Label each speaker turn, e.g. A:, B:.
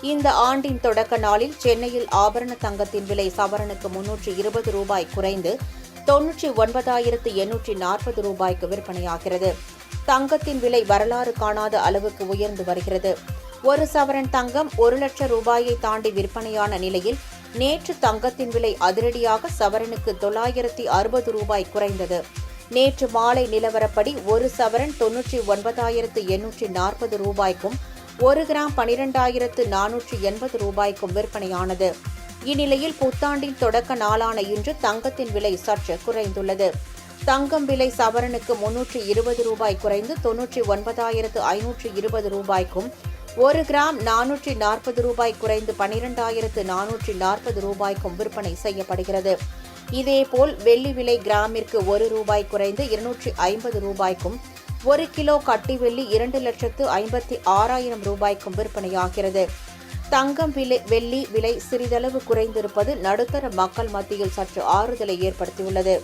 A: இந்த ஆண்டின் தொடக்க நாளில் சென்னையில் ஆபரண தங்கத்தின் விலை சவரனுக்கு 320 ரூபாய் குறைந்து 99,840 ரூபாய்க்கு விற்பனையாகிறது. தங்கத்தின் விலை வரலாறு காணாத அளவுக்கு உயர்ந்து வருகிறது. ஒரு சவரன் தங்கம் 1 லட்சம் ரூபாயை தாண்டி விற்பனையான நிலையில் நேற்று தங்கத்தின் விலை அதிரடியாக சவரனுக்கு 960 ரூபாய் குறைந்தது. நேற்று மாலை நிலவரப்படி ஒரு சவரன் 99,840 ரூபாய்க்கும் 1 கிராம் 12,480 ரூபாய்க்கும் விற்பனையானது. இந்நிலையில் புத்தாண்டின் தொடக்க நாளான இன்று தங்கத்தின் விலை சற்று குறைந்துள்ளது. தங்கம் விலை சவரனுக்கு 320 ரூபாய் குறைந்து 99,520 ரூபாய்க்கும் 1 கிராம் 440 ரூபாய் குறைந்து 12,440 ரூபாய்க்கும் விற்பனை செய்யப்படுகிறது. இதேபோல் வெள்ளி விலை கிராமிற்கு 1 ரூபாய் குறைந்து 250 ரூபாய்க்கும் 1 கிலோ கட்டி வெள்ளி 2,56,000 ரூபாய்க்கும் விற்பனையாகிறது. தங்கம் வெள்ளி விலை சிறிதளவு குறைந்திருப்பது நடுத்தர மக்கள் மத்தியில் சற்று ஆறுதலை ஏற்படுத்தியுள்ளது.